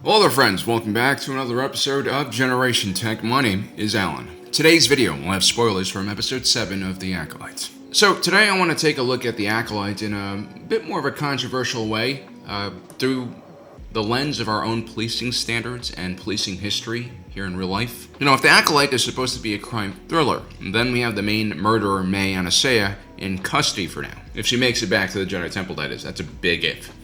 Hello there friends, welcome back to another episode of Generation Tech. My name is Alan. Today's video will have spoilers from episode 7 of The Acolyte. So today I want to take a look at The Acolyte in a bit more of a controversial way, through the lens of our own policing standards and policing history here in real life. You know, if The Acolyte is supposed to be a crime thriller, then we have the main murderer, May Anasea, in custody for now. If she makes it back to the Jedi Temple, that is. That's a big if.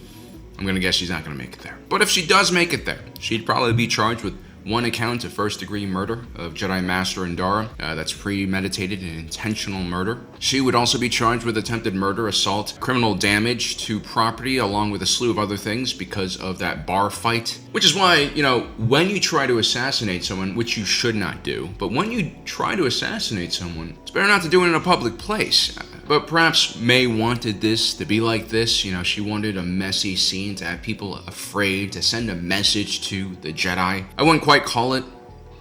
I'm gonna guess she's not gonna make it there. But if she does make it there, she'd probably be charged with one account of first-degree murder of Jedi Master Indara. That's premeditated and intentional murder. She would also be charged with attempted murder, assault, criminal damage to property, along with a slew of other things because of that bar fight. Which is why, you know, when you try to assassinate someone, which you should not do, but when you try to assassinate someone, it's better not to do it in a public place. But perhaps May wanted this to be like this. You know, she wanted a messy scene to have people afraid, to send a message to the Jedi. I wouldn't quite call it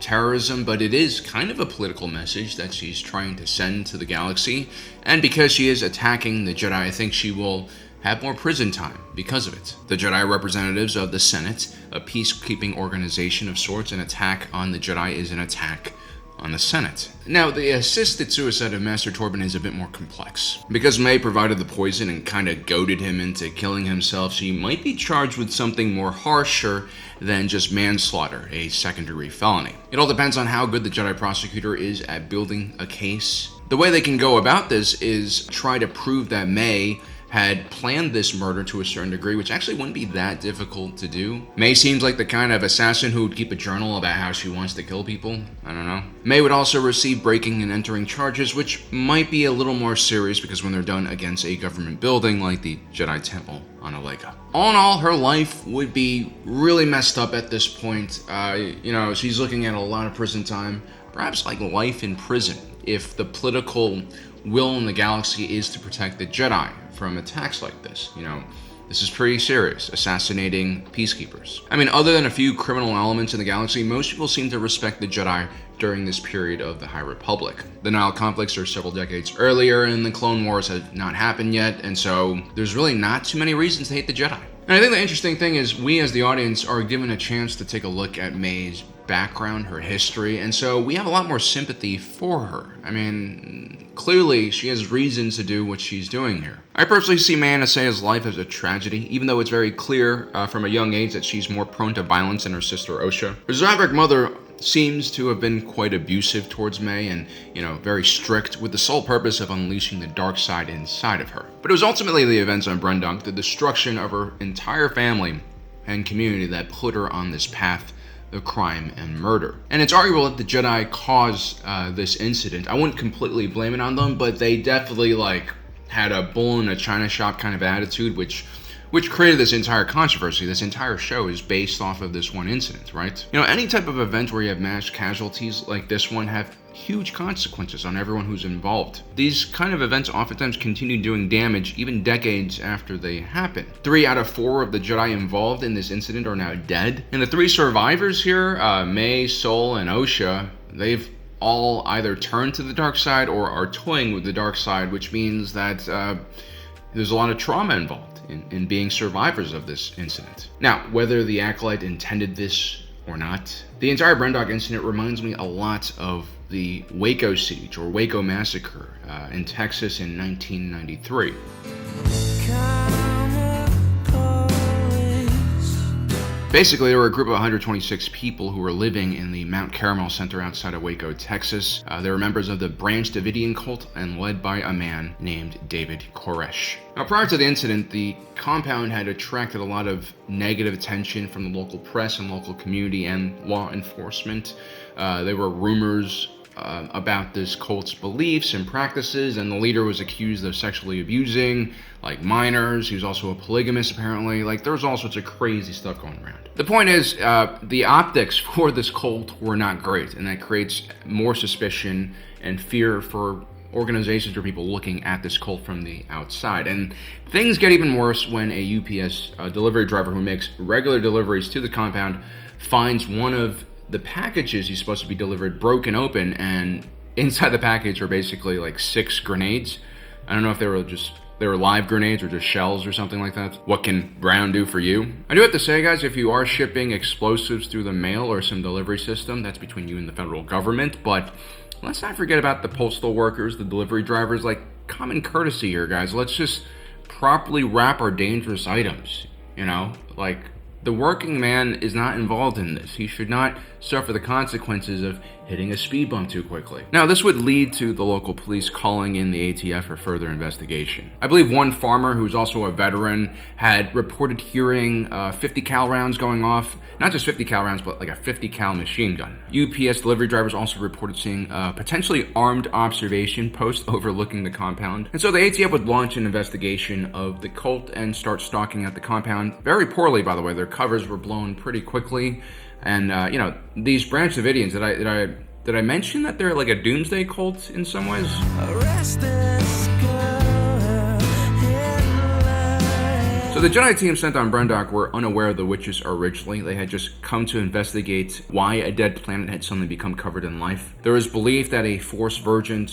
terrorism, but it is kind of a political message that she's trying to send to the galaxy. And because she is attacking the Jedi, I think she will have more prison time because of it. The Jedi representatives of the Senate, a peacekeeping organization of sorts, an attack on the Jedi is an attack on the Senate. Now, the assisted suicide of Master Torben is a bit more complex. Because May provided the poison and kind of goaded him into killing himself, she might be charged with something more harsher than just manslaughter, a second-degree felony. It all depends on how good the Jedi prosecutor is at building a case. The way they can go about this is try to prove that May had planned this murder to a certain degree, which actually wouldn't be that difficult to do. May seems like the kind of assassin who would keep a journal about how she wants to kill people. I don't know. May would also receive breaking and entering charges, which might be a little more serious because when they're done against a government building like the Jedi Temple on Waco. All in all, her life would be really messed up at this point. You know, she's looking at a lot of prison time, perhaps like life in prison, if the political will in the galaxy is to protect the Jedi from attacks like this. You know, this is pretty serious, assassinating peacekeepers. I mean, other than a few criminal elements in the galaxy, most people seem to respect the Jedi during this period of the High Republic. The Nile conflicts are several decades earlier, and the Clone Wars have not happened yet, and so there's really not too many reasons to hate the Jedi. And I think the interesting thing is we as the audience are given a chance to take a look at May's background, her history, and so we have a lot more sympathy for her. I mean, clearly she has reasons to do what she's doing here. I personally see May Anasea's life as a tragedy, even though it's very clear from a young age that she's more prone to violence than her sister Osha. Her Zavrak mother seems to have been quite abusive towards May and, you know, very strict, with the sole purpose of unleashing the dark side inside of her. But it was ultimately the events on Brendok, the destruction of her entire family and community, that put her on this path of crime and murder. And it's arguable that the Jedi caused this incident. I wouldn't completely blame it on them, but they definitely had a bull in a china shop kind of attitude, which created this entire controversy. This entire show is based off of this one incident, right? You know, any type of event where you have mass casualties like this one have huge consequences on everyone who's involved. These kind of events oftentimes continue doing damage even decades after they happen. 3 out of 4 of the Jedi involved in this incident are now dead. And the 3 survivors here, May, Sol, and Osha, they've all either turned to the dark side or are toying with the dark side, which means that there's a lot of trauma involved in being survivors of this incident. Now, whether the Acolyte intended this or not, the entire Brendok incident reminds me a lot of the Waco siege or Waco massacre in Texas in 1993. Basically, there were a group of 126 people who were living in the Mount Carmel Center outside of Waco, Texas. They were members of the Branch Davidian cult and led by a man named David Koresh. Now, prior to the incident, the compound had attracted a lot of negative attention from the local press and local community and law enforcement. There were rumors about this cult's beliefs and practices, and the leader was accused of sexually abusing minors. He was also a polygamist, apparently. There was all sorts of crazy stuff going around. The point is, the optics for this cult were not great, and that creates more suspicion and fear for organizations or people looking at this cult from the outside. And things get even worse when a UPS delivery driver who makes regular deliveries to the compound finds one of the packages he's supposed to be delivered broken open, and inside the package are basically 6 grenades. I don't know if they were just they were live grenades or just shells or something like that. What can Brown do for you? I do have to say, guys, if you are shipping explosives through the mail or some delivery system, that's between you and the federal government. But let's not forget about the postal workers, the delivery drivers. Like, common courtesy here, guys. Let's just properly wrap our dangerous items, you know? Like, the working man is not involved in this. He should not suffer the consequences of hitting a speed bump too quickly. Now, this would lead to the local police calling in the ATF for further investigation. I believe one farmer, who's also a veteran, had reported hearing 50 cal rounds going off. Not just 50 cal rounds, but like a 50 cal machine gun. UPS delivery drivers also reported seeing a potentially armed observation post overlooking the compound. And so the ATF would launch an investigation of the cult and start stalking out the compound. Very poorly, by the way. Their covers were blown pretty quickly. And, you know, these Branch Davidians, did I mention that they're like a doomsday cult in some ways? So the Jedi team sent on Brendok were unaware of the witches originally. They had just come to investigate why a dead planet had suddenly become covered in life. There is belief that a Force Virgin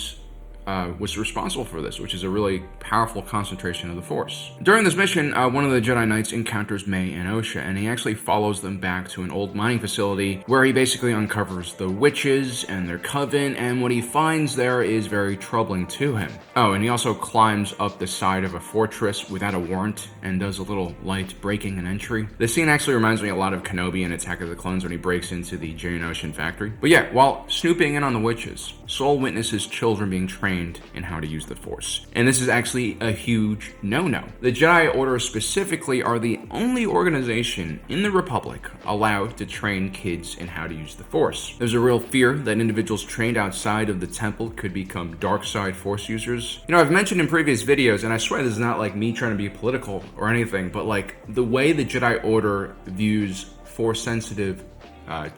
was responsible for this, which is a really powerful concentration of the Force. During this mission, one of the Jedi Knights encounters May and Osha, and he actually follows them back to an old mining facility where he basically uncovers the witches and their coven, and what he finds there is very troubling to him. Oh, and he also climbs up the side of a fortress without a warrant and does a little light breaking and entry. This scene actually reminds me a lot of Kenobi in Attack of the Clones when he breaks into the Geonosian factory. But yeah, while snooping in on the witches, Sol witnesses children being trained in how to use the Force. And this is actually a huge no-no. The Jedi Order specifically are the only organization in the Republic allowed to train kids in how to use the Force. There's a real fear that individuals trained outside of the temple could become dark side Force users. You know, I've mentioned in previous videos, and I swear this is not like me trying to be political or anything, but like the way the Jedi Order views Force-sensitive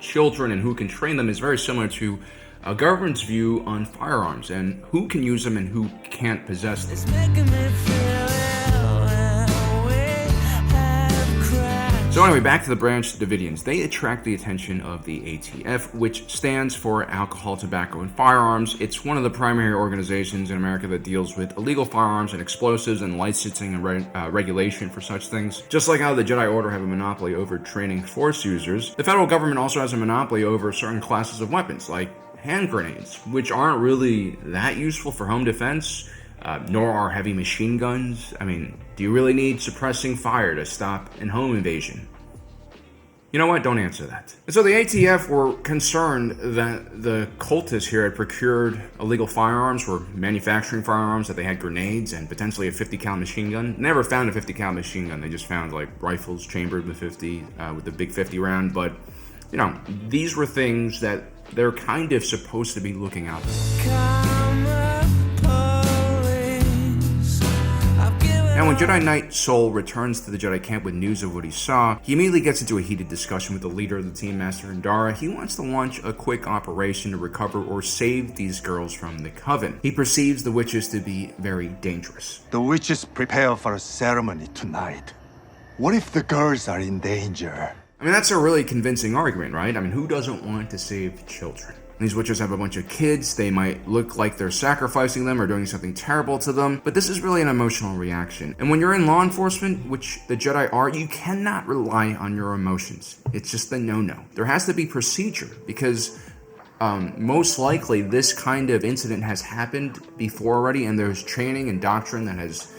children and who can train them is very similar to a government's view on firearms and who can use them and who can't possess them. So anyway, back to the Branch Davidians. They attract the attention of the ATF, which stands for Alcohol, Tobacco, and Firearms. It's one of the primary organizations in America that deals with illegal firearms and explosives and licensing and regulation for such things. Just like how the Jedi Order have a monopoly over training Force users, the federal government also has a monopoly over certain classes of weapons, like hand grenades, which aren't really that useful for home defense, nor are heavy machine guns. I mean, do you really need suppressing fire to stop an home invasion? You know what? Don't answer that. And so the ATF were concerned that the cultists here had procured illegal firearms, were manufacturing firearms, that they had grenades and potentially a 50 cal machine gun. Never found a 50 cal machine gun. They just found like rifles chambered with with the big 50 round. But, you know, these were things that they're kind of supposed to be looking out for. Now, when Jedi Knight Sol returns to the Jedi camp with news of what he saw, he immediately gets into a heated discussion with the leader of the team, Master Indara. He wants to launch a quick operation to recover or save these girls from the Coven. He perceives the witches to be very dangerous. The witches prepare for a ceremony tonight. What if the girls are in danger? I mean, that's a really convincing argument, right? I mean, who doesn't want to save children? These witches have a bunch of kids. They might look like they're sacrificing them or doing something terrible to them, but this is really an emotional reaction. And when you're in law enforcement, which the Jedi are, you cannot rely on your emotions. It's just a no-no. There has to be procedure because most likely this kind of incident has happened before already, and there's training and doctrine that has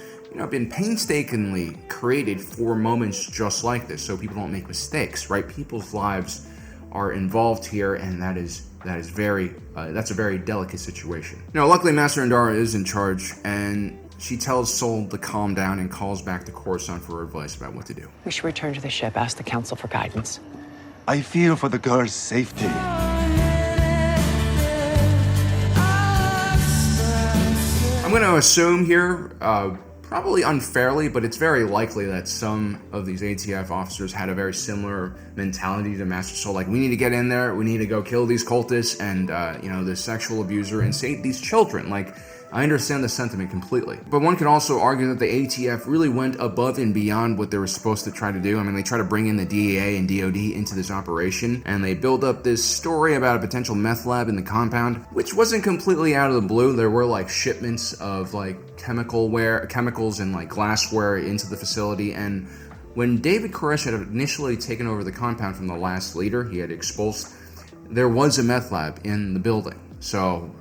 been painstakingly created for moments just like this, so people don't make mistakes, right? People's lives are involved here, and that's a very delicate situation. Now, luckily, Master Indara is in charge, and she tells Sol to calm down and calls back to Coruscant for advice about what to do. We should return to the ship, ask the Council for guidance. I fear for the girls' safety. I'm going to assume here, probably unfairly, but it's very likely that some of these ATF officers had a very similar mentality to Master Sol. Like, we need to get in there, we need to go kill these cultists and, the sexual abuser and save these children. Like, I understand the sentiment completely. But one could also argue that the ATF really went above and beyond what they were supposed to try to do. I mean, they try to bring in the DEA and DOD into this operation, and they build up this story about a potential meth lab in the compound, which wasn't completely out of the blue. There were like shipments of like chemicals and like glassware into the facility, and when David Koresh had initially taken over the compound from the last leader he had expulsed, there was a meth lab in the building. So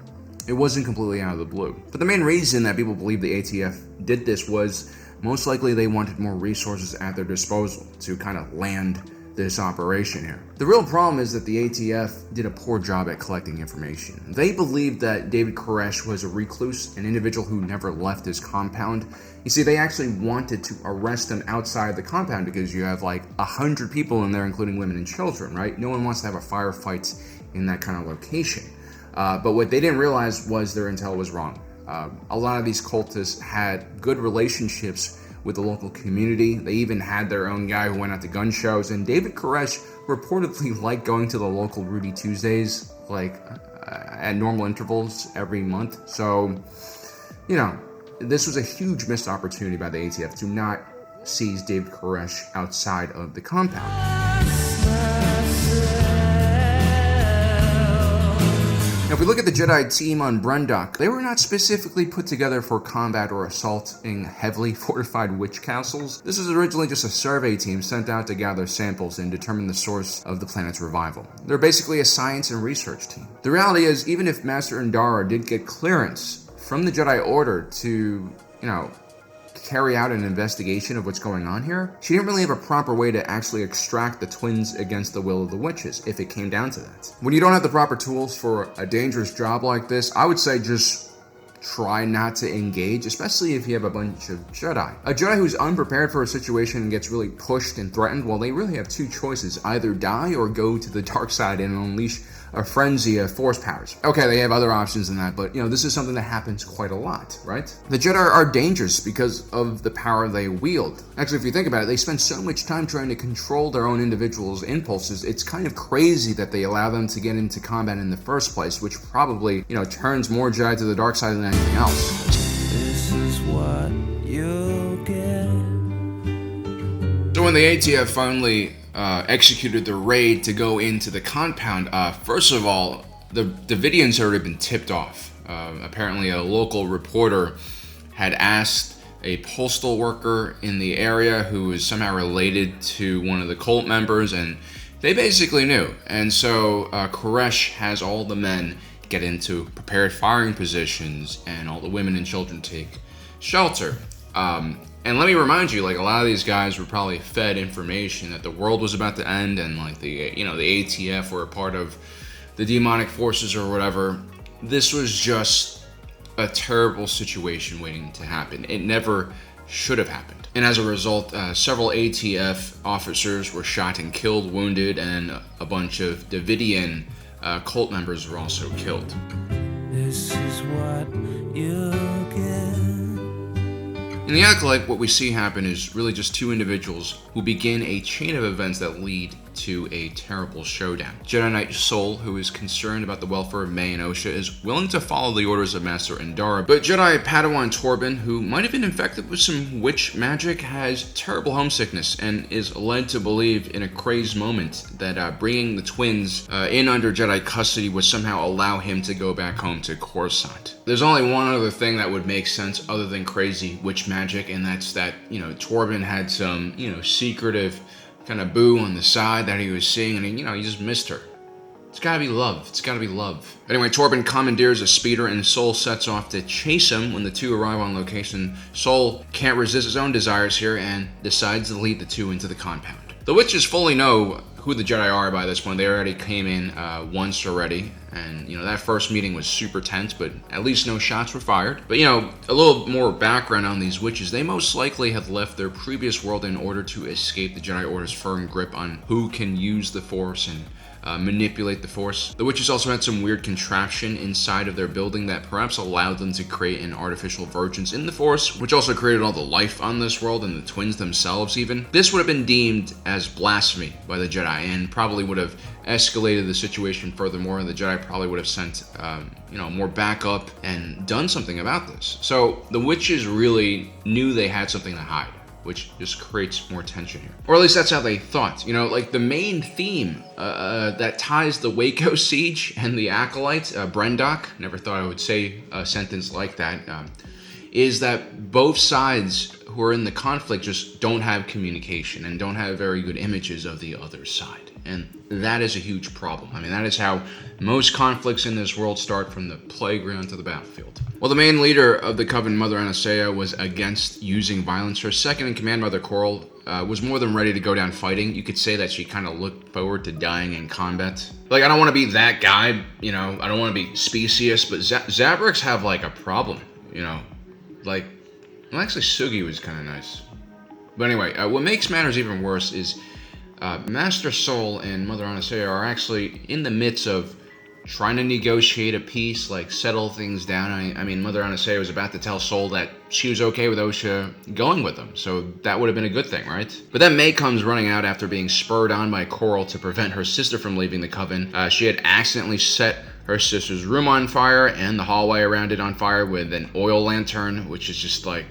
it wasn't completely out of the blue. But the main reason that people believe the ATF did this was most likely they wanted more resources at their disposal to kind of land this operation here. The real problem is that the ATF did a poor job at collecting information. They believed that David Koresh was a recluse, an individual who never left his compound. You see, they actually wanted to arrest him outside the compound because you have like 100 people in there, including women and children, right? No one wants to have a firefight in that kind of location. But what they didn't realize was their intel was wrong. A lot of these cultists had good relationships with the local community. They even had their own guy who went out to gun shows, and David Koresh reportedly liked going to the local Rudy Tuesdays, like at normal intervals every month. So, you know, this was a huge missed opportunity by the ATF to not seize David Koresh outside of the compound. Now, if we look at the Jedi team on Brendok, they were not specifically put together for combat or assaulting heavily fortified witch castles. This was originally just a survey team sent out to gather samples and determine the source of the planet's revival. They're basically a science and research team. The reality is, even if Master Indara did get clearance from the Jedi Order to, carry out an investigation of what's going on here, she didn't really have a proper way to actually extract the twins against the will of the witches, if it came down to that. When you don't have the proper tools for a dangerous job like this, I would say just try not to engage, especially if you have a bunch of Jedi. A Jedi who's unprepared for a situation and gets really pushed and threatened, well, they really have two choices: either die or go to the dark side and unleash a frenzy of force powers. Okay, they have other options than that, but this is something that happens quite a lot, right? The Jedi are dangerous because of the power they wield. Actually, if you think about it, they spend so much time trying to control their own individuals' impulses. It's kind of crazy that they allow them to get into combat in the first place, which probably, turns more Jedi to the dark side than anything else. This is what you get. So when the ATF finally executed the raid to go into the compound, first of all, the Davidians had already been tipped off. Apparently a local reporter had asked a postal worker in the area who was somehow related to one of the cult members, and they basically knew. And so Koresh has all the men get into prepared firing positions, and all the women and children take shelter. And let me remind you, a lot of these guys were probably fed information that the world was about to end, and the ATF were a part of the demonic forces or whatever. This was just a terrible situation waiting to happen. It never should have happened. And as a result, several ATF officers were shot and killed, wounded, and a bunch of Davidian cult members were also killed. This is what you get. In the Acolyte, what we see happen is really just two individuals who begin a chain of events that lead to a terrible showdown. Jedi Knight Sol, who is concerned about the welfare of May and Osha, is willing to follow the orders of Master Indara, but Jedi Padawan Torben, who might have been infected with some witch magic, has terrible homesickness and is led to believe in a crazed moment that bringing the twins in under Jedi custody would somehow allow him to go back home to Coruscant. There's only one other thing that would make sense other than crazy witch magic, and that's that, Torben had some, secretive kind of boo on the side that he was seeing, and he just missed her. It's gotta be love. It's gotta be love. Anyway, Torben commandeers a speeder, and Sol sets off to chase him. When the two arrive on location, Sol can't resist his own desires here and decides to lead the two into the compound. The witches fully know who the Jedi are by this point. They already came in once already, and that first meeting was super tense, but at least no shots were fired. But a little more background on these witches: they most likely have left their previous world in order to escape the Jedi Order's firm grip on who can use the Force and manipulate the Force. The witches also had some weird contraption inside of their building that perhaps allowed them to create an artificial vergence in the Force, which also created all the life on this world and the twins themselves even. This would have been deemed as blasphemy by the Jedi Jedi, and probably would have escalated the situation furthermore. The Jedi probably would have sent, more backup and done something about this. So the witches really knew they had something to hide, which just creates more tension here. Or at least that's how they thought. Like the main theme that ties the Waco siege and the Acolyte, Brendok, never thought I would say a sentence like that, is that both sides who are in the conflict just don't have communication and don't have very good images of the other side. And that is a huge problem. I mean, that is how most conflicts in this world start, from the playground to the battlefield. Well, the main leader of the Coven, Mother Anastasia, was against using violence. Her second-in-command, Mother Coral, was more than ready to go down fighting. You could say that she kind of looked forward to dying in combat. Like, I don't want to be that guy, I don't want to be specious, but Zabraks have, like, a problem, Like, well, actually, Sugi was kind of nice. But anyway, what makes matters even worse is Master Soul and Mother Anastasia are actually in the midst of trying to negotiate a peace, like settle things down. I mean, Mother Anastasia was about to tell Soul that she was okay with Osha going with them, so that would have been a good thing, right? But then May comes running out after being spurred on by Coral to prevent her sister from leaving the Coven. She had accidentally set her sister's room on fire and the hallway around it on fire with an oil lantern, which is just like,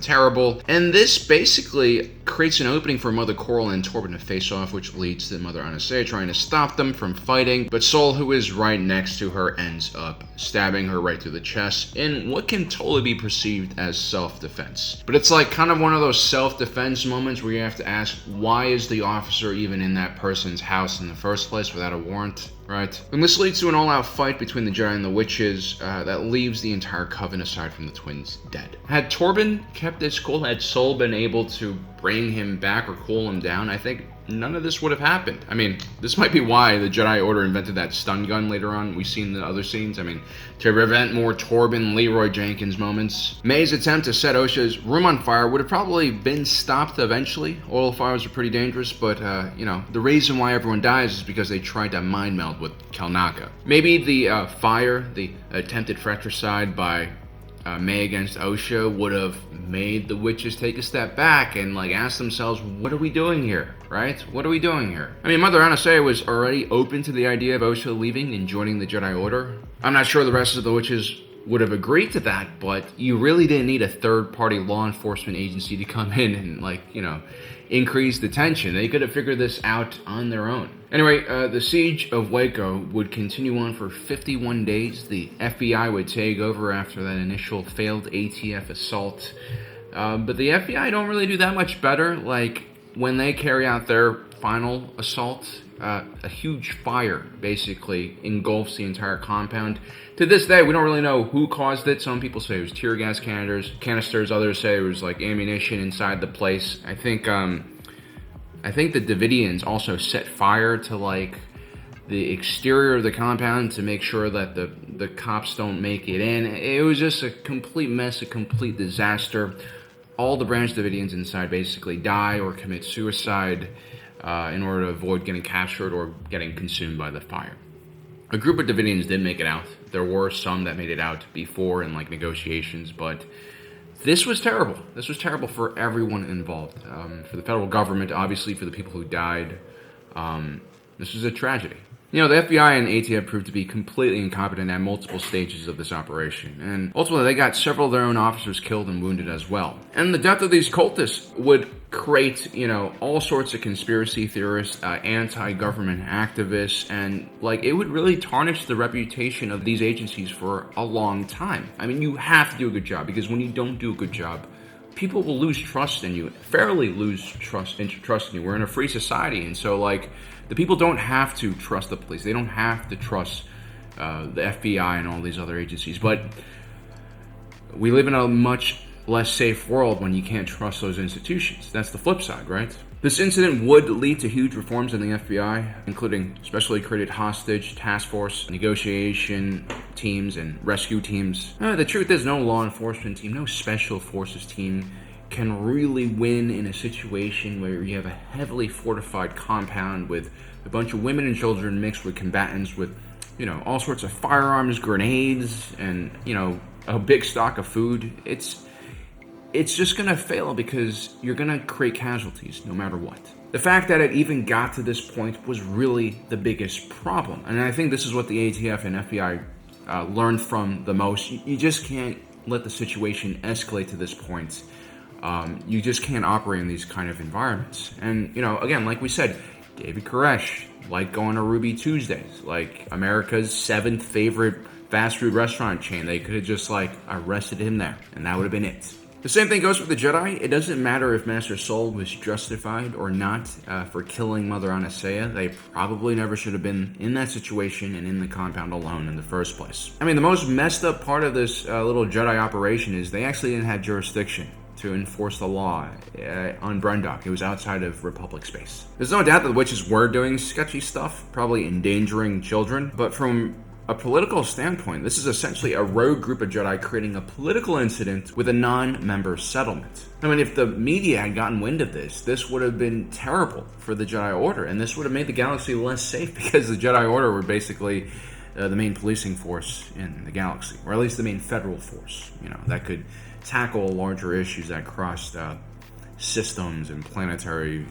terrible. And this basically creates an opening for Mother Coral and Torben to face off, which leads to Mother Anastasia trying to stop them from fighting. But Soul, who is right next to her, ends up stabbing her right through the chest in what can totally be perceived as self-defense. But it's like kind of one of those self-defense moments where you have to ask, why is the officer even in that person's house in the first place without a warrant? Right? And this leads to an all-out fight between the Jedi and the witches that leaves the entire Coven, aside from the twins, dead. Had Torben kept his cool, had Soul been able to bring him back or cool him down, I think none of this would have happened. I mean, this might be why the Jedi Order invented that stun gun later on. We've seen the other scenes. I mean, to prevent more Torben, Leroy Jenkins moments. May's attempt to set Osha's room on fire would have probably been stopped eventually. Oil fires are pretty dangerous, but, the reason why everyone dies is because they tried to mind meld with Kelnaka. Maybe the fire, the attempted fratricide by May against Osha would have made the witches take a step back and ask themselves, what are we doing here, right? What are we doing here? I mean, Mother Anastasia was already open to the idea of Osha leaving and joining the Jedi Order. I'm not sure the rest of the witches would have agreed to that, but you really didn't need a third-party law enforcement agency to come in and, increase the tension. They could have figured this out on their own. Anyway, the siege of Waco would continue on for 51 days. The FBI would take over after that initial failed ATF assault. But the FBI don't really do that much better. Like, when they carry out their final assault, a huge fire basically engulfs the entire compound. To this day, we don't really know who caused it. Some people say it was tear gas canisters. Others say it was ammunition inside the place. I think the Davidians also set fire to the exterior of the compound to make sure that the cops don't make it in. It was just a complete mess, a complete disaster. All the Branch Davidians inside basically die or commit suicide in order to avoid getting captured or getting consumed by the fire. A group of Davidians did make it out. There were some that made it out before in negotiations, but this was terrible. This was terrible for everyone involved. For the federal government, obviously, for the people who died. This was a tragedy. The FBI and ATF proved to be completely incompetent at multiple stages of this operation, and ultimately they got several of their own officers killed and wounded as well. And the death of these cultists would create, all sorts of conspiracy theorists, anti-government activists, and it would really tarnish the reputation of these agencies for a long time. I mean, you have to do a good job, because when you don't do a good job, people will lose trust in you, fairly lose trust in you. We're in a free society, and so the people don't have to trust the police. They don't have to trust the FBI and all these other agencies. But we live in a much less safe world when you can't trust those institutions. That's the flip side, right? This incident would lead to huge reforms in the FBI, including specially created hostage, task force, negotiation teams, and rescue teams. The truth is, no law enforcement team, no special forces team can really win in a situation where you have a heavily fortified compound with a bunch of women and children mixed with combatants with, all sorts of firearms, grenades, and, a big stock of food. it's just going to fail because you're going to create casualties no matter what. The fact that it even got to this point was really the biggest problem. And I think this is what the ATF and FBI learned from the most. You just can't let the situation escalate to this point. You just can't operate in these kind of environments. And, again, like we said, David Koresh, like going to Ruby Tuesdays, like America's 7th favorite fast food restaurant chain. They could have just, arrested him there, and that would have been it. The same thing goes with the Jedi. It doesn't matter if Master Soul was justified or not for killing Mother Anastasia. They probably never should have been in that situation and in the compound alone in the first place. I mean, the most messed up part of this little Jedi operation is they actually didn't have jurisdiction to enforce the law on Brendok. It was outside of Republic space. There's no doubt that the witches were doing sketchy stuff, probably endangering children, but from a political standpoint, this is essentially a rogue group of Jedi creating a political incident with a non-member settlement. I mean, if the media had gotten wind of this would have been terrible for the Jedi Order, and this would have made the galaxy less safe because the Jedi Order were basically the main policing force in the galaxy, or at least the main federal force, that could tackle larger issues that crossed systems and planetary,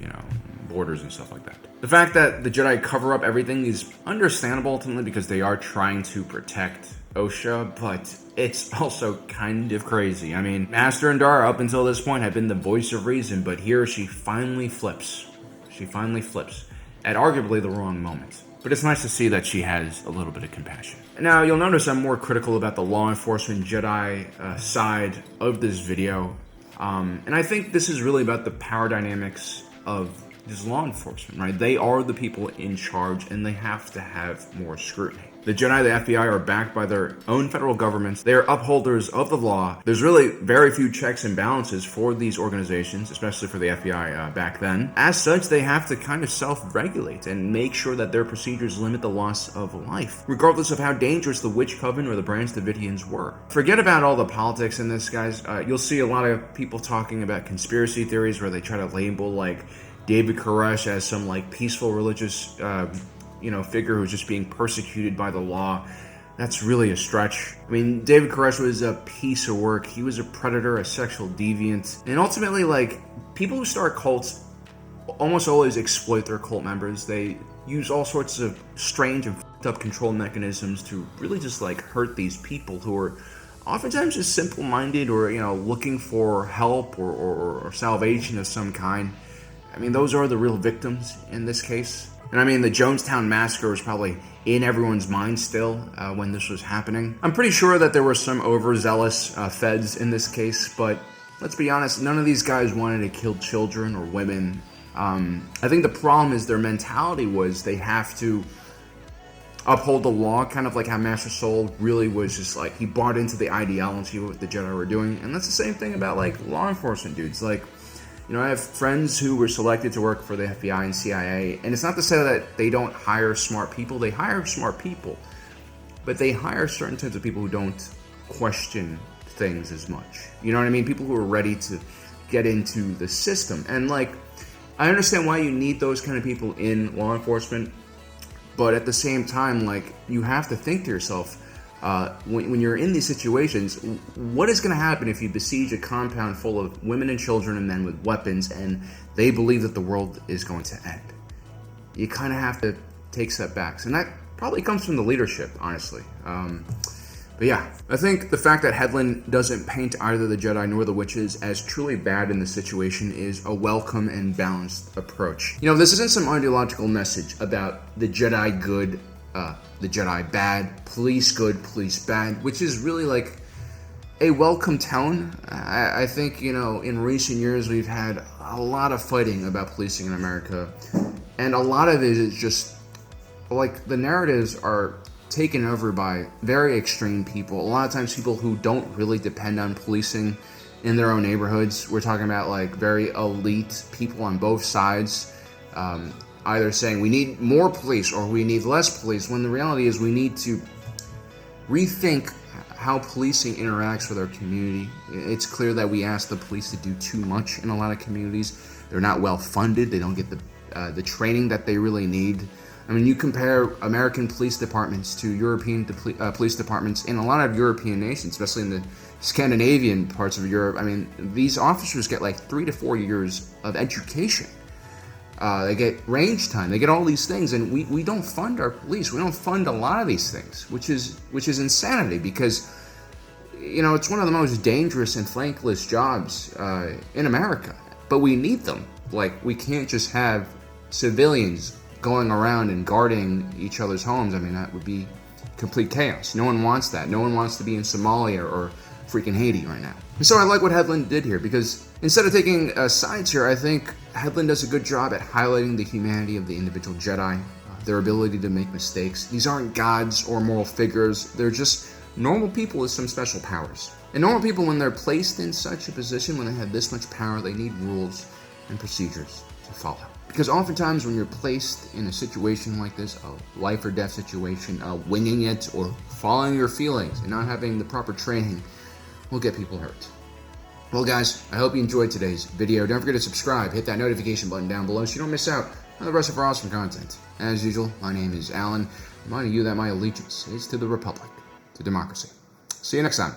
borders and stuff like that. The fact that the Jedi cover up everything is understandable ultimately because they are trying to protect Osha, but it's also kind of crazy. I mean, Master Endara up until this point had been the voice of reason, but here she finally flips. She finally flips at arguably the wrong moment. But it's nice to see that she has a little bit of compassion. Now, you'll notice I'm more critical about the law enforcement Jedi side of this video. And I think this is really about the power dynamics of this law enforcement, right? They are the people in charge, and they have to have more scrutiny. The Jedi, the FBI, are backed by their own federal governments. They are upholders of the law. There's really very few checks and balances for these organizations, especially for the FBI back then. As such, they have to kind of self-regulate and make sure that their procedures limit the loss of life, regardless of how dangerous the Witch Coven or the Branch Davidians were. Forget about all the politics in this, guys. You'll see a lot of people talking about conspiracy theories where they try to label, David Koresh as some, peaceful religious figure who's just being persecuted by the law. That's really a stretch. I mean, David Koresh was a piece of work. He was a predator, a sexual deviant. And ultimately, people who start cults almost always exploit their cult members. They use all sorts of strange and f***ed up control mechanisms to really just, hurt these people who are oftentimes just simple-minded or, looking for help or salvation of some kind. I mean, those are the real victims in this case. And I mean, the Jonestown Massacre was probably in everyone's mind still when this was happening. I'm pretty sure that there were some overzealous feds in this case, but let's be honest, none of these guys wanted to kill children or women. I think the problem is their mentality was they have to uphold the law, kind of like how Master Soul really was just he bought into the ideology of what the Jedi were doing. And that's the same thing about law enforcement dudes. I have friends who were selected to work for the FBI and CIA, and it's not to say that they don't hire smart people. They hire smart people, but they hire certain types of people who don't question things as much. You know what I mean? People who are ready to get into the system. And, I understand why you need those kind of people in law enforcement, but at the same time, you have to think to yourself, when you're in these situations, what is going to happen if you besiege a compound full of women and children and men with weapons and they believe that the world is going to end? You kind of have to take setbacks, and that probably comes from the leadership, honestly. But yeah, I think the fact that Headland doesn't paint either the Jedi nor the witches as truly bad in the situation is a welcome and balanced approach. This isn't some ideological message about the Jedi good, the Jedi bad, police good, police bad, which is really a welcome tone. I think, in recent years we've had a lot of fighting about policing in America, and a lot of it is just, the narratives are taken over by very extreme people. A lot of times people who don't really depend on policing in their own neighborhoods. We're talking about very elite people on both sides, either saying we need more police or we need less police, when the reality is we need to rethink how policing interacts with our community. It's clear that we ask the police to do too much in a lot of communities. They're not well funded. They don't get the training that they really need. I mean, you compare American police departments to European police departments in a lot of European nations, especially in the Scandinavian parts of Europe. I mean, these officers get like 3 to 4 years of education. They get range time. They get all these things, and we don't fund our police. We don't fund a lot of these things, which is insanity, because you know, it's one of the most dangerous and thankless jobs in America. But we need them. Like, we can't just have civilians going around and guarding each other's homes. I mean, that would be complete chaos. No one wants that. No one wants to be in Somalia or freaking Haiti right now. And so I like what Headland did here, because instead of taking sides here, I think Headland does a good job at highlighting the humanity of the individual Jedi, their ability to make mistakes. These aren't gods or moral figures. They're just normal people with some special powers. And normal people, when they're placed in such a position, when they have this much power, they need rules and procedures to follow. Because oftentimes when you're placed in a situation like this, a life or death situation, winging it or following your feelings and not having the proper training will get people hurt. Well guys, I hope you enjoyed today's video. Don't forget to subscribe, hit that notification button down below so you don't miss out on the rest of our awesome content. As usual, my name is Alan, reminding you that my allegiance is to the Republic, to democracy. See you next time.